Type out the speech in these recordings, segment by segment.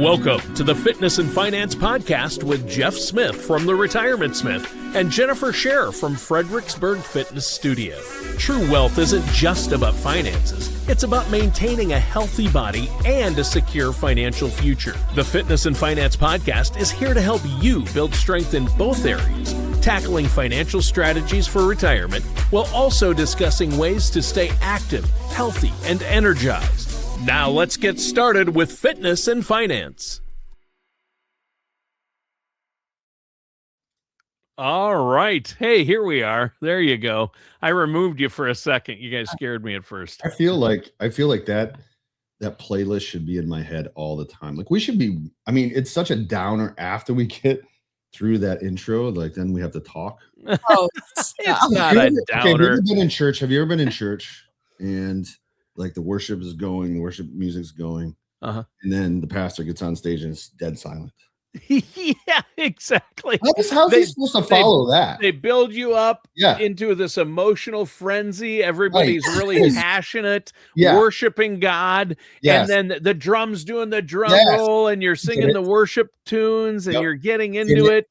Welcome to the Fitness and Finance Podcast with Jeff Smith from The Retirement Smith and Jennifer Scherer from Fredericksburg Fitness Studio. True wealth isn't just about finances. It's about maintaining a healthy body and a secure financial future. The Fitness and Finance Podcast is here to help you build strength in both areas, tackling financial strategies for retirement while also discussing ways to stay active, healthy, and energized. Now let's get started with Fitness and Finance. All right. Hey, here we are. There you go. I removed you for a second. You guys scared me at first. I feel like that playlist should be in my head all the time. Like we should be, I mean, it's such a downer after we get through that intro, like then we have to talk. Oh, it's not a downer. Okay, have you ever been in church? Have you ever been in church and like the worship is going, the worship music's going, and then the pastor gets on stage and it's dead silent? Yeah, exactly. How's he supposed to follow that? They build you up into this emotional frenzy. Everybody's really passionate, worshiping God. And then the drums doing the drum roll and you're singing the worship tunes and you're getting into it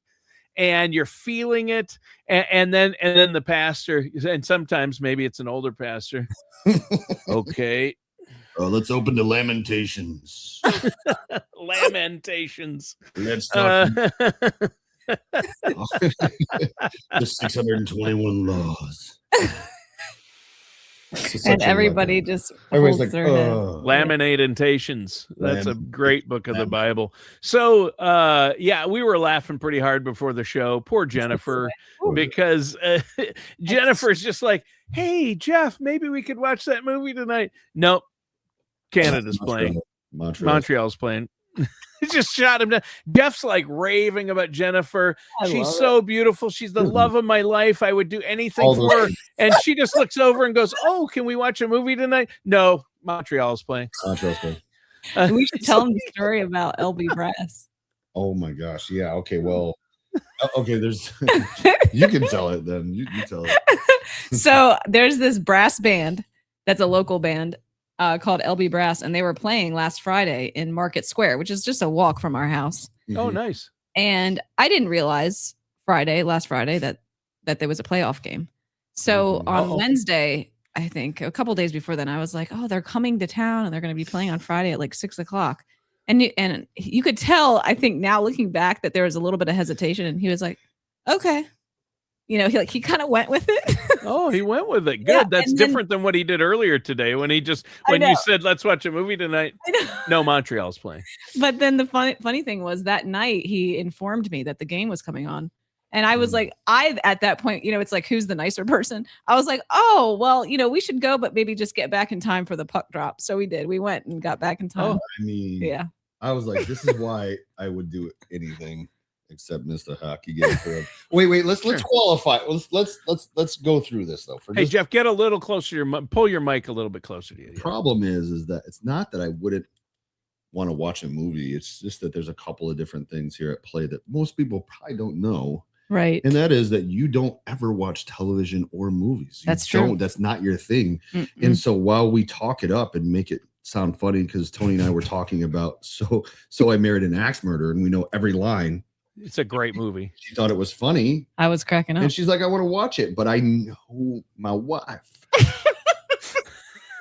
and you're feeling it. And then the pastor, and sometimes maybe it's an older pastor. Okay. Let's open the Lamentations. Lamentations. Let's talk. The 621 laws. And everybody just holds like, their head. Lamentations. That's a great book of the Bible. So, we were laughing pretty hard before the show. Poor Jennifer, because Jennifer's just like, hey, Jeff, maybe we could watch that movie tonight. Nope. Canada's playing. Montreal's playing. Just shot him down. Jeff's like raving about Jennifer. She's so beautiful. She's the love of my life. I would do anything for her. And she just looks over and goes, oh, can we watch a movie tonight? No, Montreal's playing. We should tell him the story about LB Brass. Oh my gosh. Yeah. Okay. Well, okay. There's, you can tell it then. You tell it. So there's this brass band that's a local band called LB Brass, and they were playing last Friday in Market Square, which is just a walk from our house. Oh, nice. And I didn't realize last Friday, that there was a playoff game. So on Wednesday, I think a couple days before then, I was like, oh, they're coming to town and they're going to be playing on Friday at like 6:00. And you could tell, I think now looking back, that there was a little bit of hesitation, and he was like, okay. You know, he kind of went with it. Oh, he went with it. Good. Yeah, that's different than what he did earlier today when you said, let's watch a movie tonight. No, Montreal's playing. But then the funny thing was that night he informed me that the game was coming on. And I was like, at that point, it's like, who's the nicer person? I was like, oh, well, we should go, but maybe just get back in time for the puck drop. So we did. We went and got back in time. Oh, I mean, I was like, this is why I would do anything except Mr. Hockey game for him. Wait. Let's qualify. Let's go through this though. Hey, Jeff, get a little closer to your pull your mic a little bit closer to you. The problem is that it's not that I wouldn't want to watch a movie. It's just that there's a couple of different things here at play that most people probably don't know. Right. And that is that you don't ever watch television or movies. That's true. That's not your thing. And so while we talk it up and make it sound funny, because Tony and I were talking about So I Married an Axe Murderer, and we know every line. It's a great movie. She thought it was funny. I was cracking up. And she's like, I want to watch it, but I know my wife.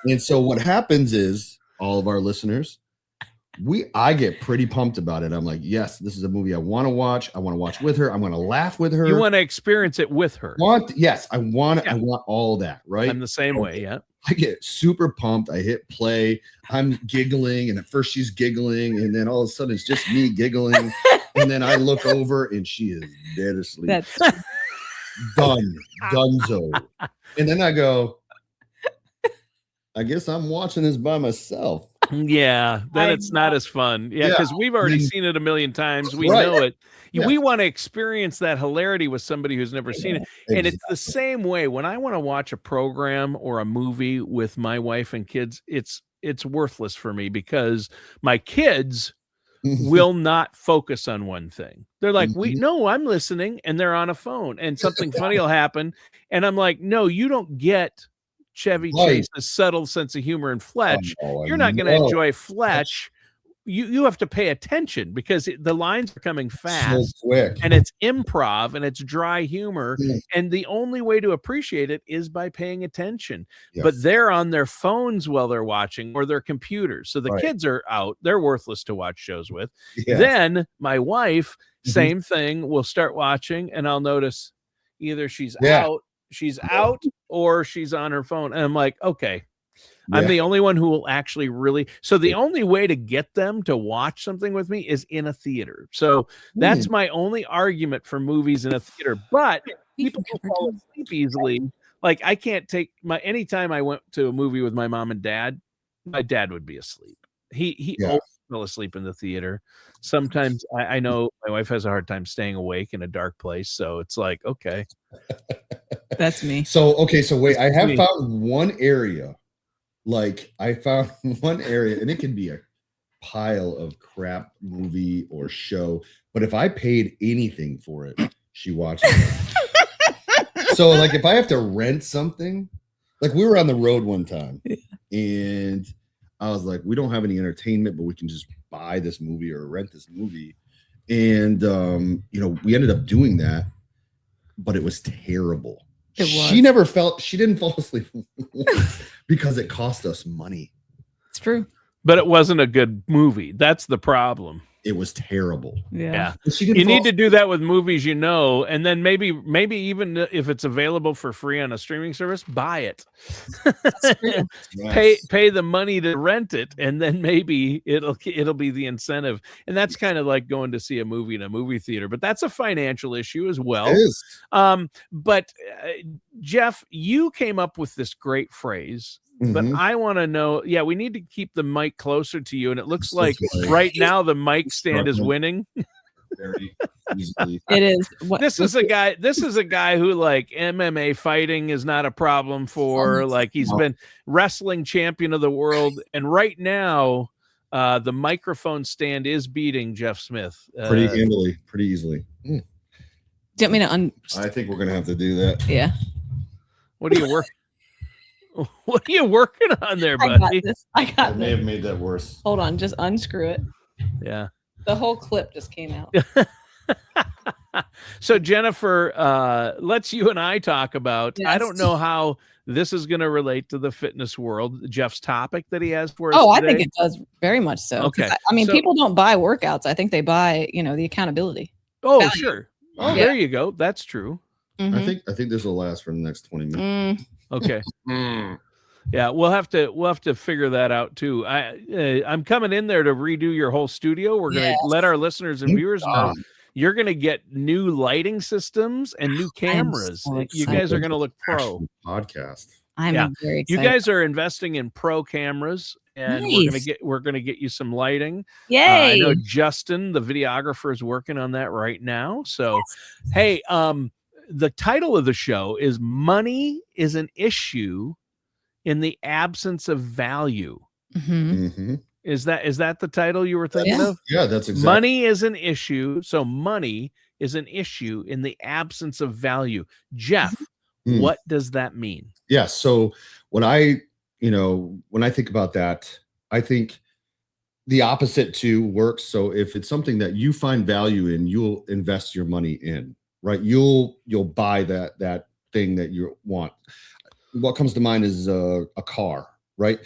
And so what happens is, all of our listeners, I get pretty pumped about it. I'm like, yes, this is a movie I want to watch. I want to watch with her. I want to laugh with her. You want to experience it with her. I want all that, right? I'm the same way, yeah. I get super pumped. I hit play. I'm giggling, and at first she's giggling, and then all of a sudden it's just me giggling. And then I look over and she is dead asleep. That's Dunzo. And then I go, I guess I'm watching this by myself. Yeah, then it's not as fun. Yeah, because we've already seen it a million times. We know it. Yeah. We want to experience that hilarity with somebody who's never seen it. And it's the same way when I want to watch a program or a movie with my wife and kids, it's worthless for me because my kids will not focus on one thing. They're like, I'm listening, and they're on a phone, and something funny will happen. And I'm like, no, you don't get Chevy Chase's subtle sense of humor and Fletch. You're not going to enjoy Fletch you have to pay attention because the lines are coming fast, so quick, and it's improv and it's dry humor, Yeah. and the only way to appreciate it is by paying attention. Yes. But they're on their phones while they're watching, or their computers, so the Right. kids are out. They're worthless to watch shows with. Yes. Then my wife, Mhm. same thing, will start watching, and I'll notice either she's Yeah. out, or she's on her phone, and I'm like, okay. I'm Yeah. the only one who will actually really. So the Yeah. only way to get them to watch something with me is in a theater. So that's my only argument for movies in a theater. But people will fall asleep easily. Like I can't take anytime I went to a movie with my mom and dad, my dad would be asleep. He Yeah. always fell asleep in the theater. Sometimes I know my wife has a hard time staying awake in a dark place. So it's like, okay. That's me. So wait, I have me. found one area. Like I found one area, and it can be a pile of crap movie or show, but if I paid anything for it, she watched it. So like if I have to rent something, like we were on the road one time, and I was like, we don't have any entertainment, but we can just buy this movie or rent this movie. And we ended up doing that, but it was terrible. She didn't fall asleep because it cost us money. It's true. But it wasn't a good movie. That's the problem. It was terrible. Yeah. You need to do that with movies, and then maybe even if it's available for free on a streaming service, buy it. Yes. Pay the money to rent it, and then maybe it'll be the incentive. And that's kind of like going to see a movie in a movie theater, but that's a financial issue as well. It is. But Jeff, you came up with this great phrase. But I want to know, we need to keep the mic closer to you. And it looks like right now the mic stand is winning. Very easily. It is. This is a guy who like MMA fighting is not a problem for. Like he's been wrestling champion of the world. And right now, the microphone stand is beating Jeff Smith. Pretty handily, pretty easily. Do you want me to I think we're going to have to do that. Yeah. What do you work? What are you working on there, buddy? I got I may have made that worse. Hold on, just unscrew it. Yeah. The whole clip just came out. So Jennifer, let's you and I talk about, Yes. I don't know how this is going to relate to the fitness world, Jeff's topic that he has for us Oh, today. I think it does very much so. Okay. I mean, So- people don't buy workouts. I think they buy, the accountability. Oh, value. sure. Oh, Yeah. there you go. That's true. I think this will last for the next 20 minutes. Okay. Yeah, we'll have to figure that out too. I'm coming in there to redo your whole studio. We're gonna let our listeners and viewers know you're gonna get new lighting systems and new cameras. so You guys are gonna look pro. Podcast. I'm very excited. You guys are investing in pro cameras, and Nice. we're gonna get you some lighting. Yay. I know Justin, the videographer, is working on that right now. So, hey, the title of the show is "Money is an Issue in the Absence of Value." Is that the title you were thinking of? Yeah, that's exactly. Money is an issue. So money is an issue in the absence of value. Jeff, what does that mean? Yeah. So when I think about that, I think the opposite too works. So if it's something that you find value in, you'll invest your money in, right? You'll buy that thing that you want. What comes to mind is a car, right?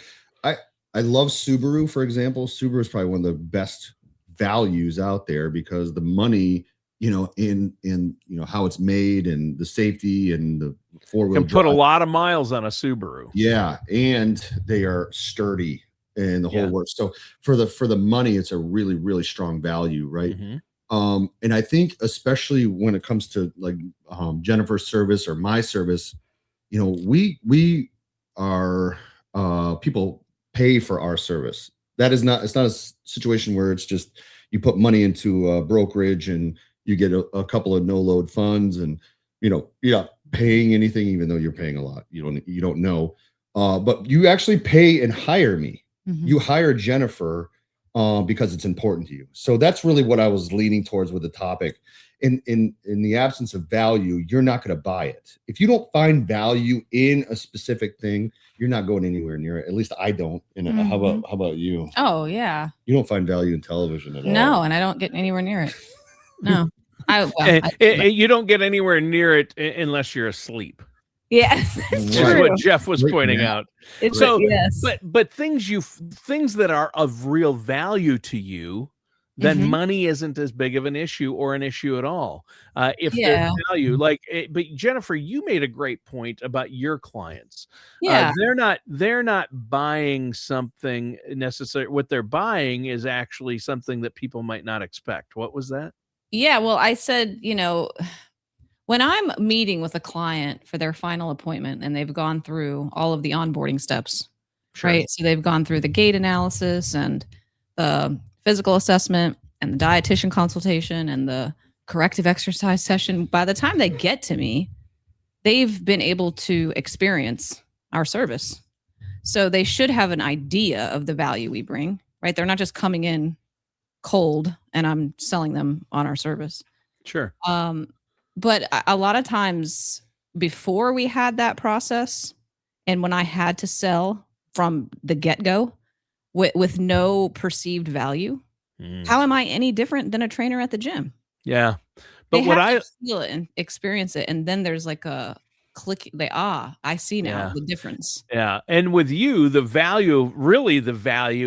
I love Subaru, for example. Subaru is probably one of the best values out there because the money, in how it's made and the safety and the four-wheel Can put a lot of miles on a Subaru. Yeah, and they are sturdy and the whole works. So for the money, it's a really, really strong value, right? And I think especially when it comes to like Jennifer's service or my service, we are people pay for our service. It's not a situation where it's just you put money into a brokerage and you get a couple of no-load funds and you're not paying anything, even though you're paying a lot. You don't know, but you actually pay and hire me. You hire Jennifer because it's important to you. So that's really what I was leaning towards with the topic. in the absence of value, you're not going to buy it. If you don't find value in a specific thing, you're not going anywhere near it. At least I don't. And how about you? Oh yeah. You don't find value in television at all. No, and I don't get anywhere near it. No. You don't get anywhere near it unless you're asleep. Yes, that's what Jeff was pointing out. So, yes. but things that are of real value to you, then money isn't as big of an issue or an issue at all. If there's value, but Jennifer, you made a great point about your clients. Yeah, they're not buying something necessarily. What they're buying is actually something that people might not expect. What was that? Yeah, well, I said, when I'm meeting with a client for their final appointment and they've gone through all of the onboarding steps, right? So they've gone through the gait analysis and the physical assessment and the dietitian consultation and the corrective exercise session. By the time they get to me, they've been able to experience our service. So they should have an idea of the value we bring, right? They're not just coming in cold and I'm selling them on our service. Sure. But a lot of times before we had that process and when I had to sell from the get-go with no perceived value, how am I any different than a trainer at the gym? Yeah. But they have to feel it and experience it. And then there's like a click. I see now the difference. Yeah. And with you, the value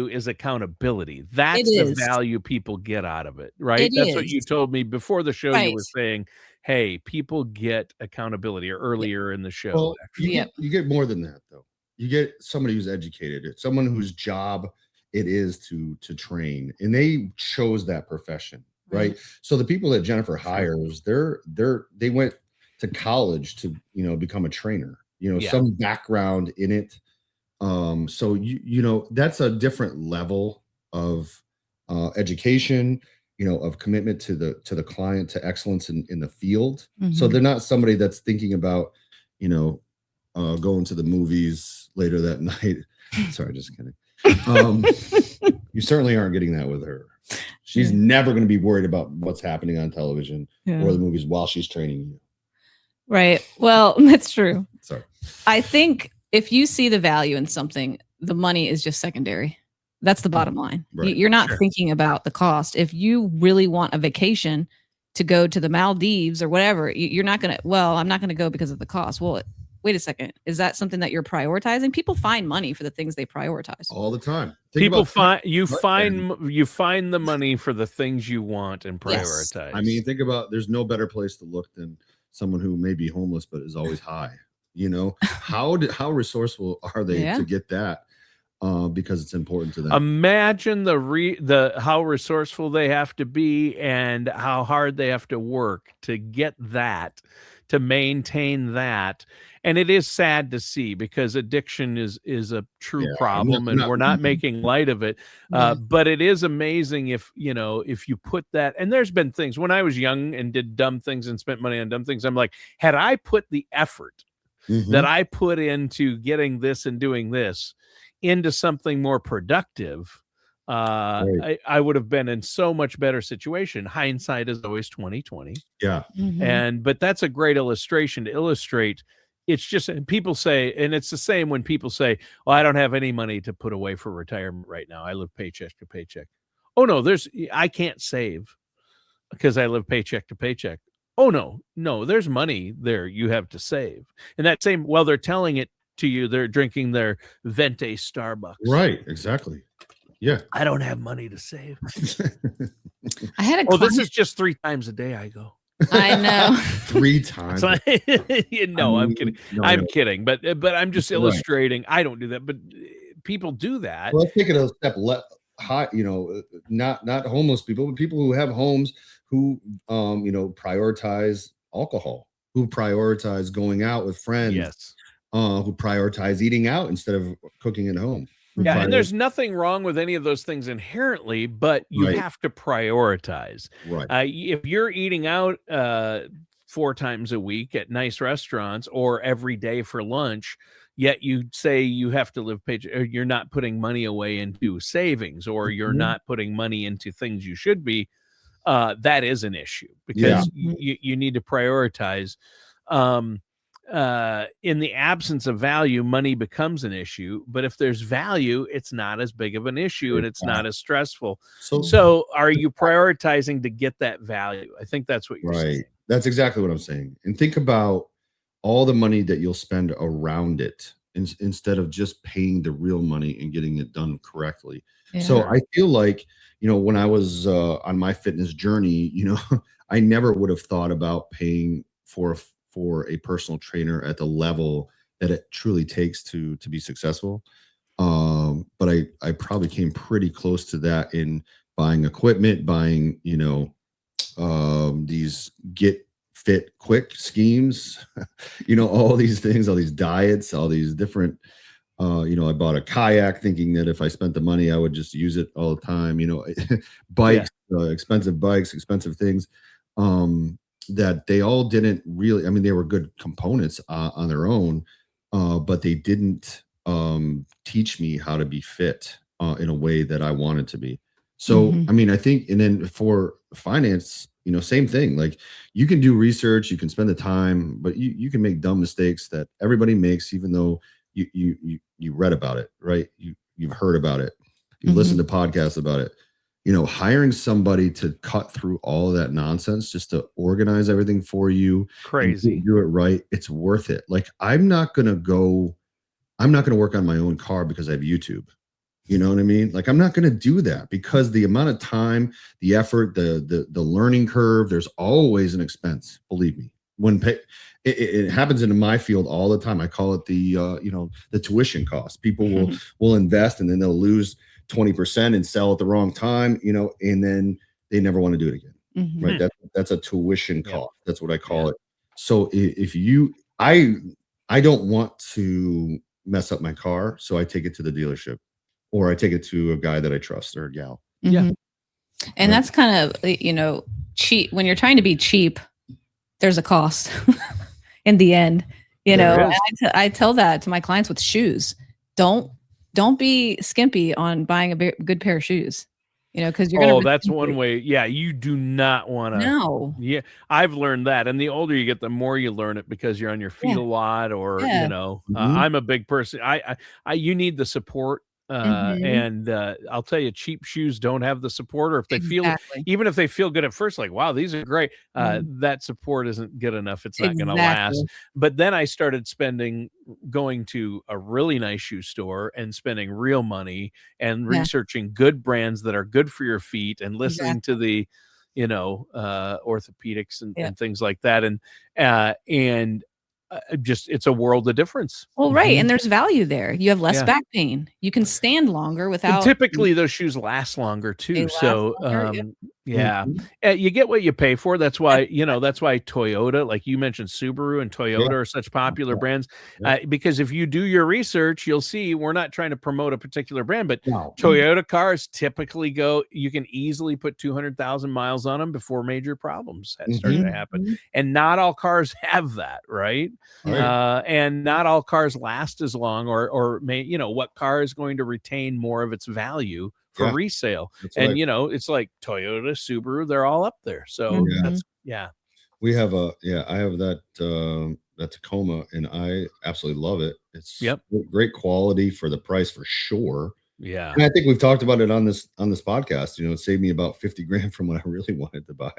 is accountability. That's the value people get out of it, right? That's what you told me before the show. You were saying, hey, people get accountability, or earlier in the show. Well, you get more than that, though. You get somebody who's educated, someone whose job it is to train, and they chose that profession, right? So the people that Jennifer hires, they went to college to become a trainer, some background in it. So that's a different level of education, of commitment to the client, to excellence in the field. So they're not somebody that's thinking about going to the movies later that night. Sorry, just kidding. You certainly aren't getting that with her. She's never going to be worried about what's happening on television or the movies while she's training you. Right. Well, that's true. Sorry. I think if you see the value in something, the money is just secondary. That's the bottom line. Right. You're not thinking about the cost. If you really want a vacation to go to the Maldives or whatever, you're not going to, I'm not going to go because of the cost. Well, wait a second. Is that something that you're prioritizing? People find money for the things they prioritize all the time. You find the money for the things you want and prioritize. Yes. I mean, think about, there's no better place to look than someone who may be homeless but is always high. How resourceful are they to get that? Because it's important to them. Imagine how resourceful they have to be and how hard they have to work to get that, to maintain that. And it is sad to see, because addiction is a true problem, and we're not making light of it. But it is amazing if you put that, and there's been things when I was young and did dumb things and spent money on dumb things. I'm like, had I put the effort that I put into getting this and doing this into something more productive, I would have been in so much better situation. Hindsight is always 20/20. Yeah. But that's a great illustration to illustrate. It's just, and people say, and it's the same when people say, well, I don't have any money to put away for retirement right now. I live paycheck to paycheck. Oh no, I can't save because I live paycheck to paycheck. Oh no, there's money there you have to save. And that same, they're telling it to you, they're drinking their Venti Starbucks. Right, exactly. Yeah. I don't have money to save. I had a this is just 3 times a day I go. I know. 3 times. So, I'm kidding. I'm kidding. But I'm just illustrating. I don't do that, but people do that. Well, let's take it a step high, not homeless people, but people who have homes who prioritize alcohol, who prioritize going out with friends. Yes. Who prioritize eating out instead of cooking at home. Yeah, and there's nothing wrong with any of those things inherently, but you have to prioritize. Right. If you're eating out 4 times a week at nice restaurants or every day for lunch, yet you say you have to live paycheck, or you're not putting money away into savings, or you're not putting money into things you should be, that is an issue because you need to prioritize. In the absence of value, money becomes an issue. But if there's value, it's not as big of an issue and it's not as stressful. So are you prioritizing to get that value? I think that's what you're saying. That's exactly what I'm saying. And think about all the money that you'll spend around it instead of just paying the real money and getting it done correctly. So I feel like, when I was on my fitness journey, I never would have thought about paying for a personal trainer at the level that it truly takes to be successful. But I probably came pretty close to that in buying equipment, buying, these get fit quick schemes, all these things, all these diets, all these different, I bought a kayak thinking that if I spent the money, I would just use it all the time, bikes, expensive bikes, expensive things. That they all didn't really, they were good components on their own, but they didn't teach me how to be fit in a way that I wanted to be. So, I think, and then for finance, same thing. Like you can do research, you can spend the time, but you can make dumb mistakes that everybody makes, even though you read about it, right? You've heard about it. You listen to podcasts about it. Hiring somebody to cut through all of that nonsense just to organize everything for you, crazy, do it right. It's worth it. Like I'm not going to work on my own car because I have YouTube. You know what I mean? Like I'm not going to do that because the amount of time, the effort, the learning curve, there's always an expense. Believe me, it happens in my field all the time. I call it the tuition cost. People will invest and then they'll lose 20% and sell at the wrong time, and then they never want to do it again. Right. That's a tuition cost. That's what I call it. So I don't want to mess up my car. So I take it to the dealership or I take it to a guy that I trust or a gal. Yeah. And that's kind of, cheap. When you're trying to be cheap, there's a cost in the end, I tell that to my clients with shoes. Don't be skimpy on buying a good pair of shoes, because you're going to. That's one way. Yeah. You do not want to. No. Yeah. I've learned that. And the older you get, the more you learn it because you're on your feet a lot or, I'm a big person. You need the support. And I'll tell you, cheap shoes don't have the support, or if they feel, even if they feel good at first, like, wow, these are great. That support isn't good enough. It's not going to last. But then I started going to a really nice shoe store and spending real money and researching good brands that are good for your feet and listening to the, orthopedics and things like that. And it's a world of difference. Well, right. And there's value there. You have less back pain. You can stand longer without. And typically those shoes last longer too. You get what you pay for. That's why, that's why Toyota, like you mentioned, Subaru and Toyota are such popular brands. Because if you do your research, you'll see we're not trying to promote a particular brand, but Toyota cars typically you can easily put 200,000 miles on them before major problems start to happen. And not all cars have that, right? And not all cars last as long or what car is going to retain more of its value for resale. And it's like Toyota, Subaru, they're all up there. So we have I have that Tacoma and I absolutely love it. It's great quality for the price for sure. Yeah. And I think we've talked about it on this podcast. It saved me about 50 grand from what I really wanted to buy.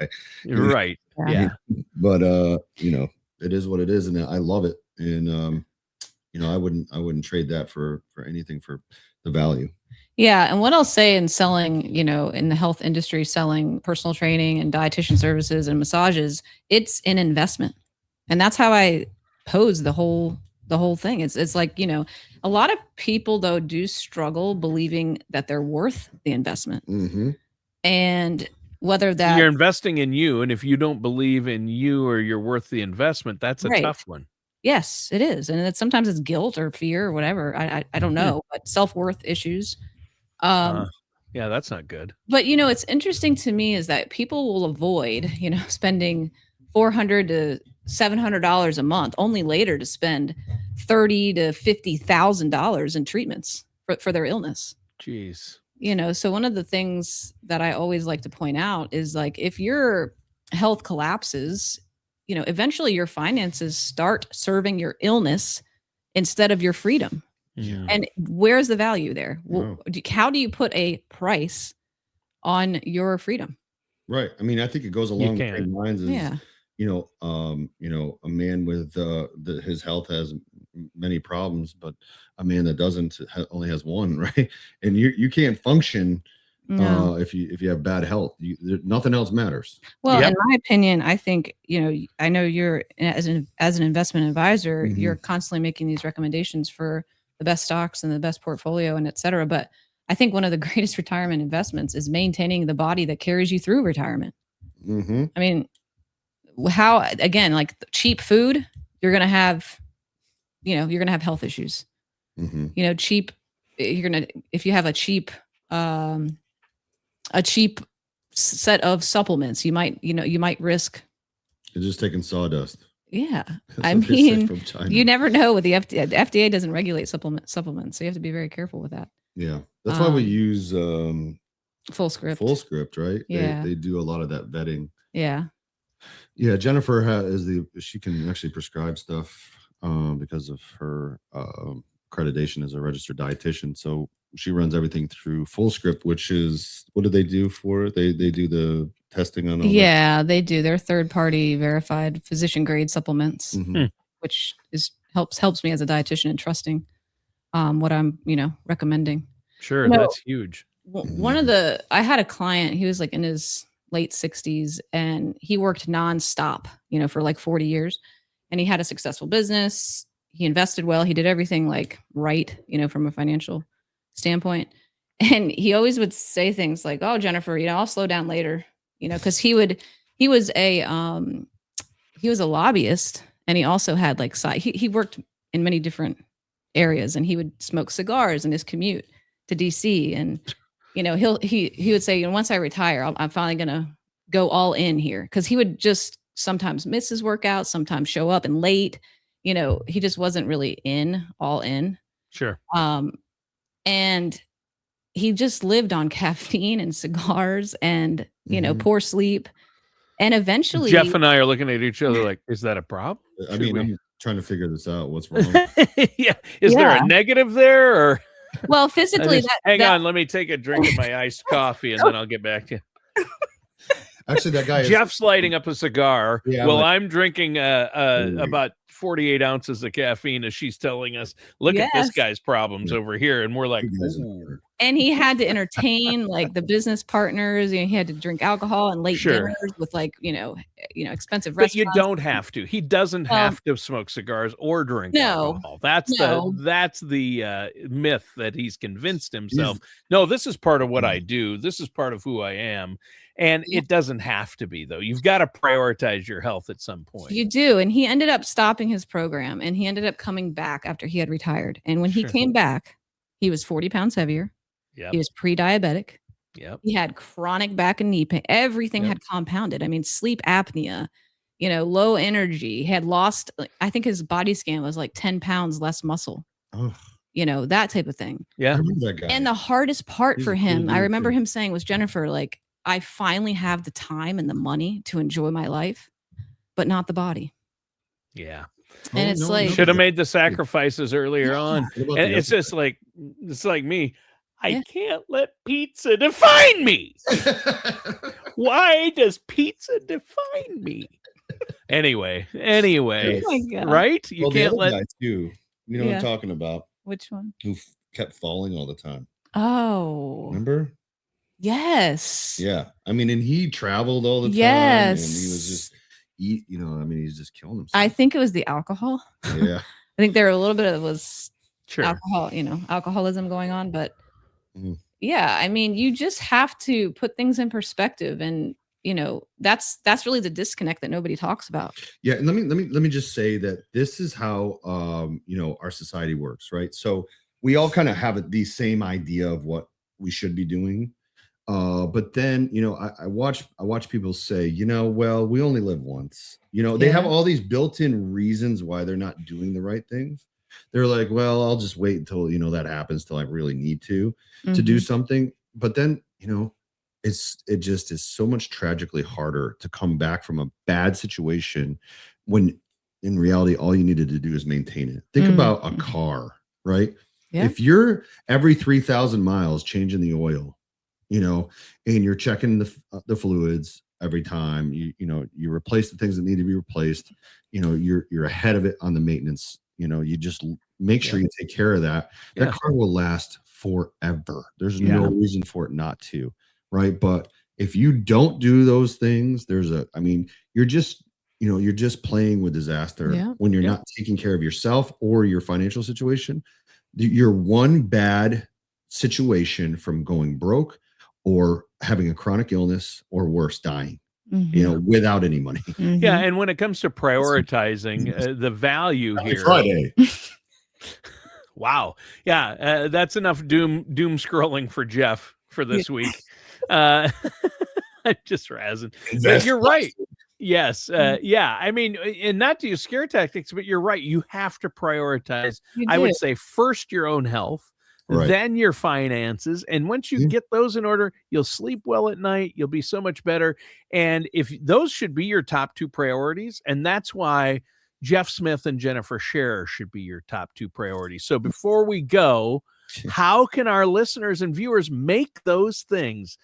Right. Yeah. But it is what it is, and I love it. And I wouldn't trade that for anything for the value. Yeah. And what I'll say in selling, in the health industry, selling personal training and dietitian services and massages, it's an investment. And that's how I pose the whole thing. It's like, a lot of people though do struggle believing that they're worth the investment. And whether that you're investing in you, and if you don't believe in you or you're worth the investment, that's a tough one. Yes, it is. And sometimes it's guilt or fear or whatever. I don't know, but self-worth issues. That's not good. But it's interesting to me is that people will avoid, spending $400 to $700 a month, only later to spend $30,000 to $50,000 in treatments for their illness. Jeez. So one of the things that I always like to point out is like, if your health collapses, eventually your finances start serving your illness instead of your freedom. Yeah. And where's the value there? How do you put a price on your freedom? Right. I mean, I think it goes along the same lines as, a man with his health has many problems, but a man that doesn't only has one, right? And you can't function if you have bad health. Nothing else matters. Well, in my opinion, I think, I know you're as an investment advisor, you're constantly making these recommendations for the best stocks and the best portfolio and et cetera. But I think one of the greatest retirement investments is maintaining the body that carries you through retirement. I mean, how, again, like cheap food, you're going to have, health issues. Cheap, if you have a cheap set of supplements, you might risk. You're just taking sawdust. Yeah. I mean, you never know with the FDA. The FDA doesn't regulate supplements. So you have to be very careful with that. Yeah. That's why we use Full Script, right? Yeah. They do a lot of that vetting. Yeah. Yeah. Jennifer she can actually prescribe stuff because of her accreditation as a registered dietitian. So she runs everything through Full Script, which is, what do they do for it? They do the testing on all that? They do. They're third-party verified physician grade supplements, which helps me as a dietitian in trusting what I'm, recommending. Sure, that's huge. I had a client, he was like in his late 60s and he worked nonstop, for like 40 years, and he had a successful business. He invested well. He did everything like right, from a financial standpoint. And he always would say things like, "Oh, Jennifer, I'll slow down later," because he was a lobbyist, and he also had like he worked in many different areas, and he would smoke cigars in his commute to DC. And he would say, once I retire, I'm finally gonna go all in here, because he would just sometimes miss his workouts, sometimes show up and late. He just wasn't really all in. Sure. And he just lived on caffeine and cigars and, poor sleep. And eventually Jeff and I are looking at each other like, is that a problem? I mean, I'm trying to figure this out. What's wrong? Yeah. Is there a negative there, or? Well, physically, hang on, let me take a drink of my iced coffee and then I'll get back to you. Actually, that guy Jeff's lighting up a cigar while I'm drinking about 48 ounces of caffeine, as she's telling us, look at this guy's problems over here. And we're like, ooh. And he had to entertain like the business partners. He had to drink alcohol and late dinners with like, expensive restaurants. But you don't have to. He doesn't have to smoke cigars or drink alcohol. That's the myth that he's convinced himself. No, this is part of what I do. This is part of who I am. And it doesn't have to be, though. You've got to prioritize your health at some point. You do. And he ended up stopping his program, and he ended up coming back after he had retired. And when he came back, he was 40 pounds heavier. He was pre-diabetic. He had chronic back and knee pain. Everything had compounded. I mean, sleep apnea, low energy. He had lost, I think his body scan was like 10 pounds less muscle. Oh. That type of thing. Yeah. I remember that guy. And the hardest part for him, I remember him saying, was, Jennifer, like, I finally have the time and the money to enjoy my life, but not the body. Yeah. And it's like, should have made the sacrifices earlier on. And it's just like, it's like me. I can't let pizza define me. Why does pizza define me? Anyway, oh my God. Right? You can't let guy too. You know what I'm talking about? Which one? Who kept falling all the time. Oh. Remember? Yes. Yeah. I mean, and he traveled all the time. Yes. And he was just he's just killing himself. I think it was the alcohol. Yeah. I think there were a little bit of alcohol, alcoholism going on. But yeah, I mean, you just have to put things in perspective, and that's really the disconnect that nobody talks about. Yeah, and let me just say that this is how our society works, right? So we all kind of have the same idea of what we should be doing. But then, I watch people say, well, we only live once. They have all these built-in reasons why they're not doing the right things. They're like, well, I'll just wait until, that happens till I really need to do something. but then, it just is so much tragically harder to come back from a bad situation when in reality, all you needed to do is maintain it. Think about a car, right? Yeah. If you're every 3,000 miles changing the oil, and you're checking the fluids every time, you replace the things that need to be replaced, you're ahead of it on the maintenance. You just make sure you take care of that. That car will last forever. There's no reason for it not to, right? But if you don't do those things, you're just playing with disaster when you're not taking care of yourself or your financial situation. You're one bad situation from going broke or having a chronic illness or worse, dying, without any money. Yeah. And when it comes to prioritizing the value Happy here. Friday. Wow. Yeah. That's enough doom scrolling for Jeff for this week. I'm just razzing. But you're right. Yes. Yeah. I mean, and not to use scare tactics, but you're right. You have to prioritize. I would say first your own health, then your finances. And once you get those in order, you'll sleep well at night. You'll be so much better. And if those should be your top two priorities, and that's why Jeff Smith and Jennifer Scherer should be your top two priorities. So before we go, how can our listeners and viewers make those things,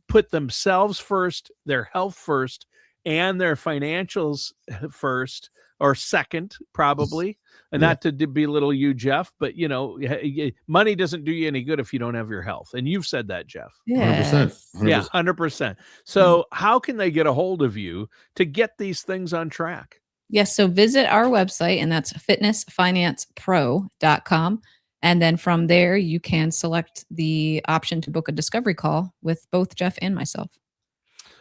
put themselves first, their health first, and their financials first or second, probably? And not to belittle you, Jeff, but money doesn't do you any good if you don't have your health. And you've said that, Jeff. 100%. Yeah, 100%. So how can they get a hold of you to get these things on track? Yes. So visit our website, and that's fitnessfinancepro.com. And then from there, you can select the option to book a discovery call with both Jeff and myself.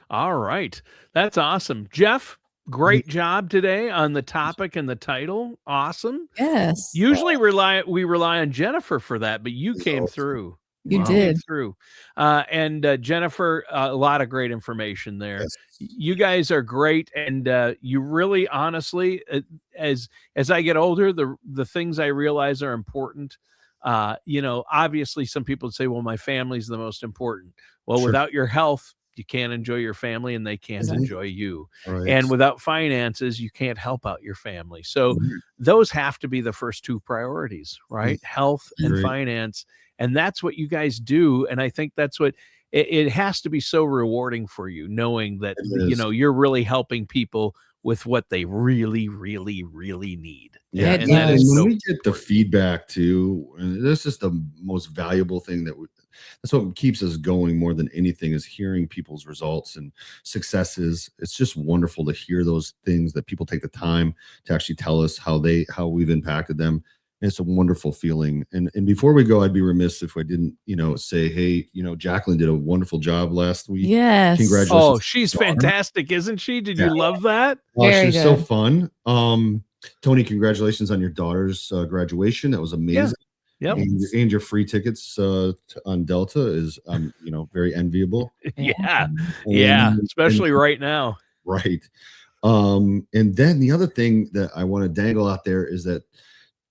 All right. That's awesome. Jeff, great job today on the topic and the title. Awesome. Yes. Usually we rely on Jennifer for that, but you came through. You did. Through. And Jennifer, a lot of great information there. Yes. You guys are great. And you really, honestly, as I get older, the things I realize are important. Obviously some people say, well, my family's the most important. Well, without your health, you can't enjoy your family and they can't enjoy you. Right. And without finances, you can't help out your family. So those have to be the first two priorities, right? Health and finance. And that's what you guys do. And I think that's what it has to be so rewarding for you, knowing that, you're really helping people with what they really, really, really need. Yeah. And when we get the feedback too, and this is the most valuable thing that's what keeps us going more than anything, is hearing people's results and successes. It's just wonderful to hear those things, that people take the time to actually tell us how we've impacted them. And it's a wonderful feeling. And before we go, I'd be remiss if I didn't, say, hey, Jacqueline did a wonderful job last week. Yes. Congratulations. Oh, she's fantastic, isn't she? Did you love that? She's so fun. Tony, congratulations on your daughter's graduation. That was amazing. Yep. And your free tickets on Delta is, very enviable. Yeah. Especially right now. Right. And then the other thing that I want to dangle out there is that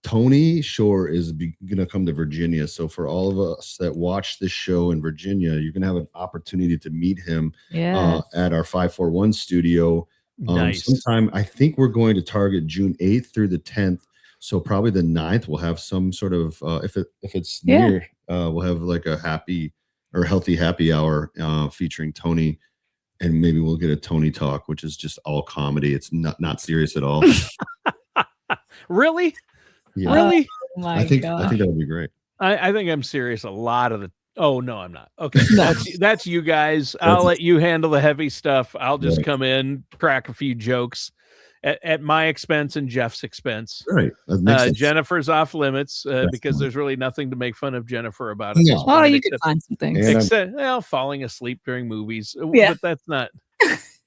Tony Shore is going to come to Virginia. So for all of us that watch this show in Virginia, you're going to have an opportunity to meet him at our 541 studio. Nice. Sometime, I think we're going to target June 8th through the 10th. So probably the 9th, we'll have some sort of, if it's near, we'll have like a healthy happy hour featuring Tony. And maybe we'll get a Tony talk, which is just all comedy. It's not serious at all. Really? Yeah. Really? Oh I think that would be great. I think I'm serious a lot of the. Oh no, I'm not. Okay, that's you guys. I'll let you handle the heavy stuff. I'll just come in, crack a few jokes at my expense and Jeff's expense. Right. Jennifer's off limits because there's really nothing to make fun of Jennifer about. Oh, you could find some things. Except falling asleep during movies. Yeah. But that's not.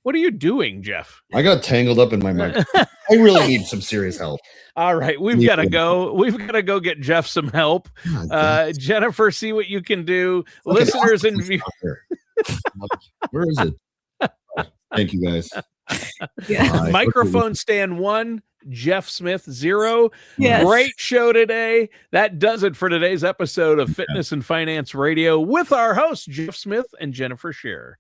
What are you doing, Jeff? I got tangled up in my mind. I really need some serious help. All right, we've got to go. We've got to go get Jeff some help. Jennifer, see what you can do. Okay, listeners and viewers. Where is it? Thank you, guys. Microphone stand 1, Jeff Smith 0. Yes. Great show today. That does it for today's episode of Fitness and Finance Radio with our hosts, Jeff Smith and Jennifer Scherer.